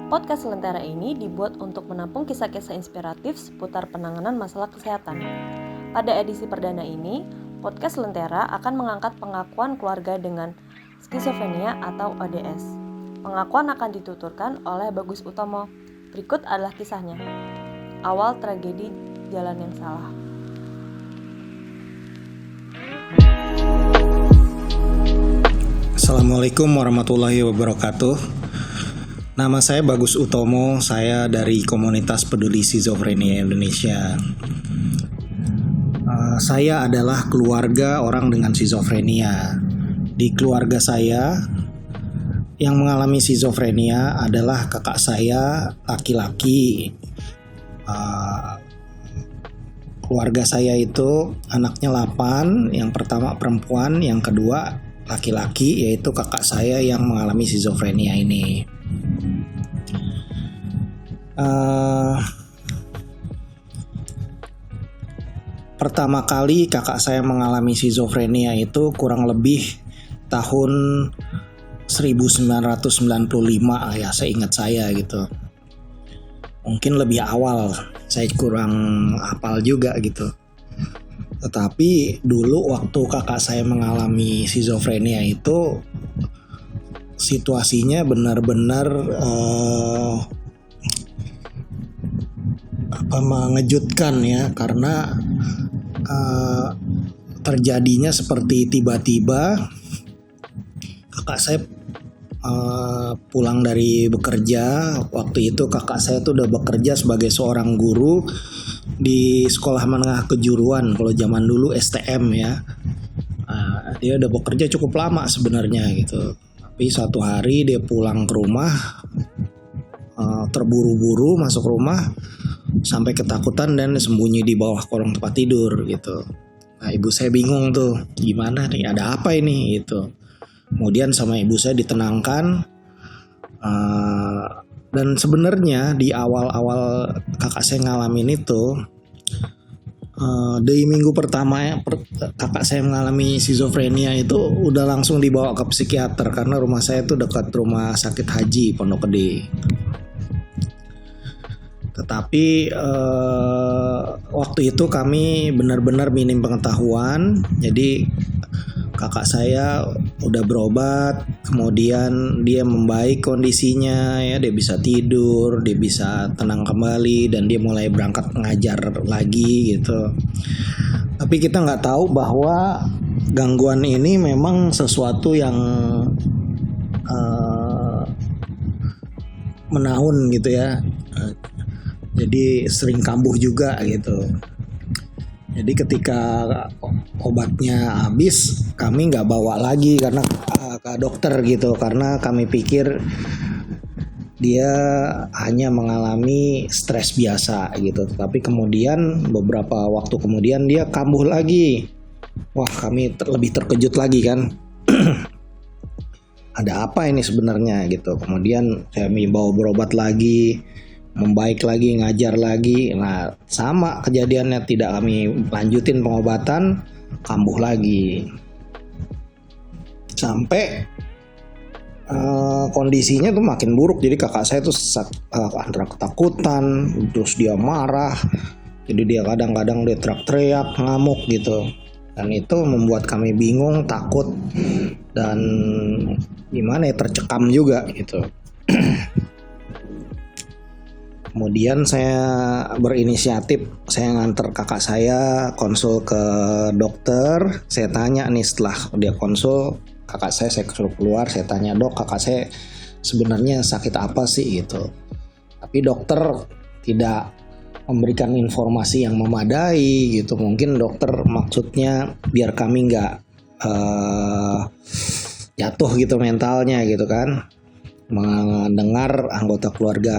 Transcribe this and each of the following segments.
Podcast Lentera ini dibuat untuk menampung kisah-kisah inspiratif seputar penanganan masalah kesehatan. Pada edisi perdana ini, Podcast Lentera akan mengangkat pengakuan keluarga dengan skizofrenia atau ODS. Pengakuan akan dituturkan oleh Bagus Utomo. Berikut adalah kisahnya. Awal tragedi jalan yang salah. Assalamualaikum warahmatullahi wabarakatuh. Nama saya Bagus Utomo, saya dari komunitas peduli skizofrenia Indonesia. Saya adalah keluarga orang dengan skizofrenia. Di keluarga saya, yang mengalami skizofrenia adalah kakak saya laki-laki. Keluarga saya itu anaknya 8, yang pertama perempuan, yang kedua laki-laki, yaitu kakak saya yang mengalami skizofrenia ini. Pertama kali kakak saya mengalami skizofrenia itu kurang lebih tahun 1995 ya, seingat saya gitu. Mungkin lebih awal, saya kurang hafal juga gitu. Tetapi dulu waktu kakak saya mengalami skizofrenia itu situasinya benar-benar mengejutkan ya, karena terjadinya seperti tiba-tiba kakak saya pulang dari bekerja. Waktu itu kakak saya tuh udah bekerja sebagai seorang guru di sekolah menengah kejuruan, kalau zaman dulu STM ya. Dia udah bekerja cukup lama sebenarnya gitu. Tapi suatu hari dia pulang ke rumah, terburu-buru masuk rumah, sampai ketakutan dan sembunyi di bawah kolong tempat tidur gitu. Nah, ibu saya bingung tuh, gimana nih, ada apa ini gitu. Kemudian sama ibu saya ditenangkan. Dan sebenarnya di awal-awal kakak saya ngalamin itu, dari minggu pertama kakak saya mengalami skizofrenia itu udah langsung dibawa ke psikiater, karena rumah saya itu dekat rumah sakit haji Pondok Gede. Tetapi waktu itu kami benar-benar minim pengetahuan. Jadi kakak saya udah berobat, kemudian dia membaik kondisinya ya, dia bisa tidur, dia bisa tenang kembali, dan dia mulai berangkat mengajar lagi gitu. Tapi kita nggak tahu bahwa gangguan ini memang sesuatu yang menahun gitu ya. Jadi sering kambuh juga gitu. Jadi ketika obatnya habis, kami nggak bawa lagi karena ke dokter gitu, karena kami pikir dia hanya mengalami stres biasa gitu. Tapi kemudian beberapa waktu kemudian dia kambuh lagi. Wah, kami lebih terkejut lagi kan. Ada apa ini sebenarnya gitu. Kemudian kami bawa berobat lagi, membaik lagi, ngajar lagi. Nah, sama kejadiannya, tidak kami lanjutin pengobatan, kambuh lagi. Sampai kondisinya tuh makin buruk. Jadi kakak saya tuh antara ketakutan, terus dia marah. Jadi dia kadang-kadang dia teriak-teriak, ngamuk gitu. Dan itu membuat kami bingung, takut, dan gimana ya, tercekam juga gitu. Kemudian saya berinisiatif, saya nganter kakak saya konsul ke dokter. Saya tanya nih, setelah dia konsul, kakak saya suruh keluar, saya tanya, "Dok, kakak saya sebenarnya sakit apa sih?" gitu. Tapi dokter tidak memberikan informasi yang memadai gitu. Mungkin dokter maksudnya biar kami nggak jatuh gitu mentalnya gitu kan, mendengar anggota keluarga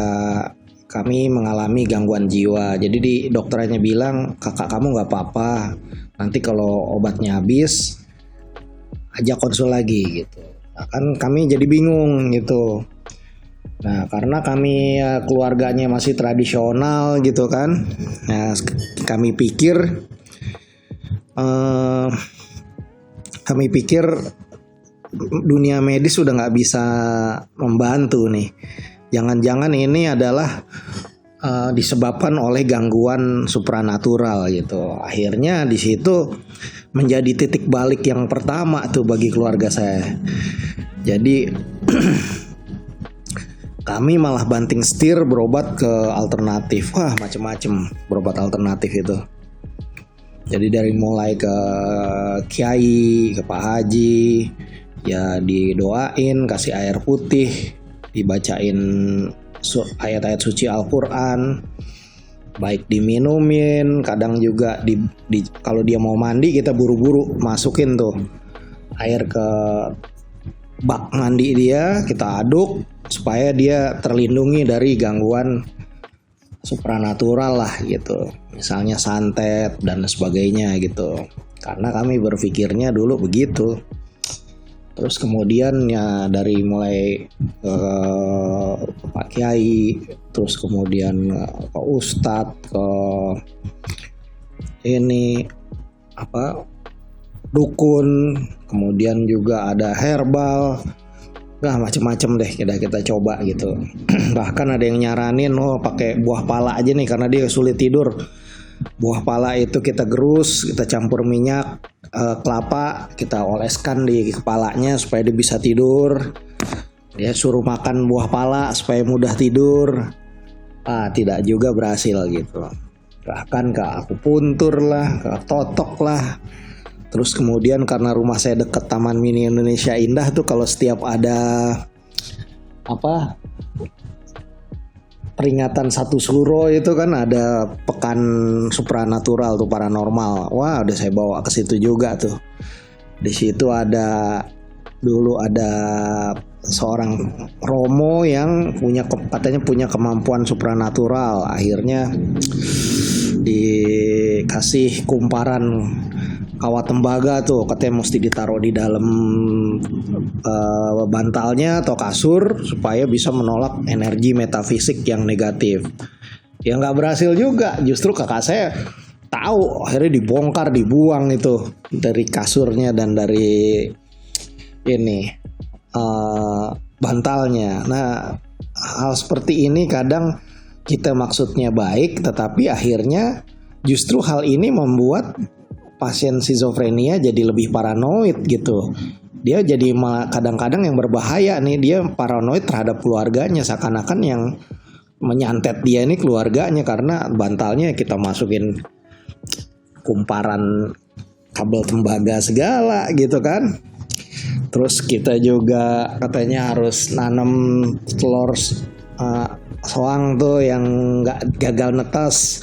kami mengalami gangguan jiwa. Jadi di dokternya bilang, "Kakak kamu nggak apa-apa, nanti kalau obatnya habis ajak konsul lagi," gitu. Nah, kan kami jadi bingung gitu. Nah, karena kami keluarganya masih tradisional gitu kan. Nah, kami pikir dunia medis sudah nggak bisa membantu nih. jangan-jangan ini adalah disebabkan oleh gangguan supranatural gitu. Akhirnya di situ menjadi titik balik yang pertama tuh bagi keluarga saya. Jadi kami malah banting setir berobat ke alternatif. Wah, macem-macem berobat alternatif itu. Jadi dari mulai ke kiai, ke Pak Haji, ya didoain, kasih air putih, dibacain ayat-ayat suci Al-Quran, baik diminumin, kadang juga kalau dia mau mandi kita buru-buru masukin tuh air ke bak mandi dia, kita aduk supaya dia terlindungi dari gangguan supranatural lah gitu, misalnya santet dan sebagainya gitu. Karena kami berpikirnya dulu begitu. Terus kemudian ya dari mulai Pak Kiai, terus kemudian ke Ustadz, ke ini dukun, kemudian juga ada herbal, macem-macem deh kita coba gitu. Bahkan ada yang nyaranin pakai buah pala aja nih karena dia sulit tidur. Buah pala itu kita gerus, kita campur minyak kelapa, kita oleskan di kepalanya supaya dia bisa tidur. Dia suruh makan buah pala supaya mudah tidur. Tidak juga berhasil gitu. Bahkan ke akupuntur lah, ke totok lah. Terus kemudian karena rumah saya dekat Taman Mini Indonesia Indah tuh, kalau setiap ada peringatan 1 Suro itu kan ada pekan supranatural tuh, paranormal. Wah, udah saya bawa ke situ juga tuh. Di situ dulu ada seorang Romo yang katanya punya kemampuan supranatural. Akhirnya dikasih kumparan kawat tembaga tuh, katanya mesti ditaruh di dalam bantalnya atau kasur supaya bisa menolak energi metafisik yang negatif. Ya nggak berhasil juga, justru kakak saya tahu, akhirnya dibongkar, dibuang itu dari kasurnya dan dari bantalnya. Nah, hal seperti ini kadang kita maksudnya baik, tetapi akhirnya justru hal ini membuat pasien skizofrenia jadi lebih paranoid gitu. Dia jadi kadang-kadang yang berbahaya nih, dia paranoid terhadap keluarganya, seakan-akan yang menyantet dia ini keluarganya karena bantalnya kita masukin kumparan kabel tembaga segala gitu kan. Terus kita juga katanya harus nanam telur soang tuh yang nggak gagal netas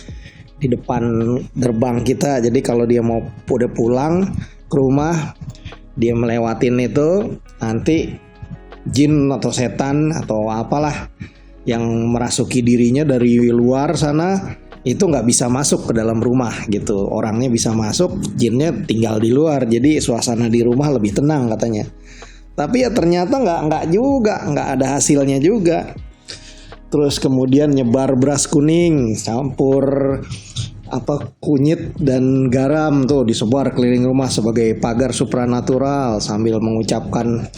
di depan gerbang kita. Jadi kalau dia mau udah pulang ke rumah, dia melewatin itu, nanti jin atau setan atau apalah yang merasuki dirinya dari luar sana itu nggak bisa masuk ke dalam rumah gitu. Orangnya bisa masuk, jinnya tinggal di luar. Jadi suasana di rumah lebih tenang katanya. Tapi ya ternyata nggak juga, nggak ada hasilnya juga. Terus kemudian nyebar beras kuning campur kunyit dan garam tuh disebar keliling rumah sebagai pagar supranatural sambil mengucapkan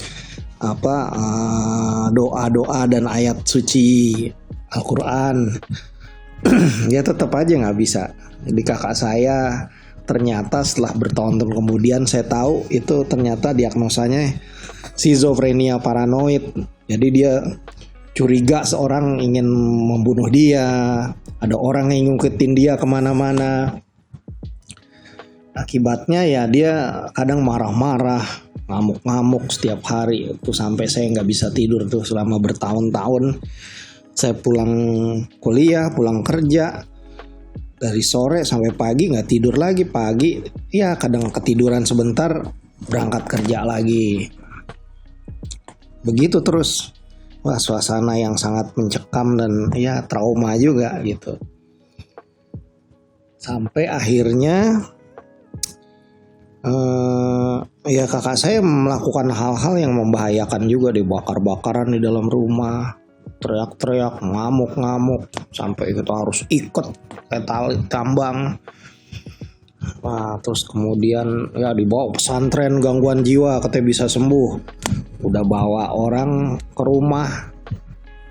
doa-doa dan ayat suci Al-Quran. Ya tetap aja nggak bisa. Jadi kakak saya ternyata setelah bertahun-tahun kemudian saya tahu itu ternyata diagnosanya skizofrenia paranoid. Jadi dia curiga seorang ingin membunuh dia, ada orang yang ngungkitin dia kemana-mana. Akibatnya ya dia kadang marah-marah, ngamuk-ngamuk setiap hari. Itu sampai saya nggak bisa tidur tuh selama bertahun-tahun. Saya pulang kuliah, pulang kerja, dari sore sampai pagi nggak tidur lagi. Pagi ya kadang ketiduran sebentar, berangkat kerja lagi. Begitu terus. Wah, suasana yang sangat mencekam dan ya trauma juga gitu. Sampai akhirnya ya kakak saya melakukan hal-hal yang membahayakan juga, dibakar-bakaran di dalam rumah, teriak-teriak, ngamuk-ngamuk, sampai kita harus ikut ke tali tambang. Nah, terus kemudian ya dibawa pesantren gangguan jiwa, katanya bisa sembuh. Udah bawa orang ke rumah,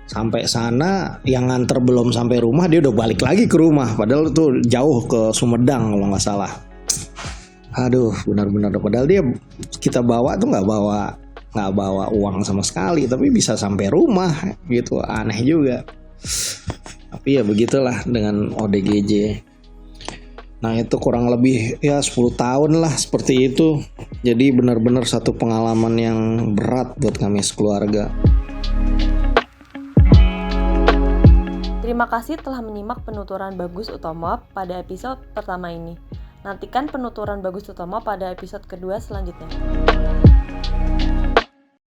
Sampai sana yang nganter belum sampai rumah dia udah balik lagi ke rumah, padahal tuh jauh ke Sumedang kalau nggak salah. Aduh, benar-benar padahal dia kita bawa tuh nggak bawa uang sama sekali, tapi bisa sampai rumah gitu, aneh juga. Tapi ya begitulah dengan ODGJ. Nah itu kurang lebih ya 10 tahun lah seperti itu. Jadi benar-benar satu pengalaman yang berat buat kami sekeluarga. Terima kasih telah menyimak penuturan Bagus Utomo pada episode pertama ini. Nantikan penuturan Bagus Utomo pada episode kedua selanjutnya.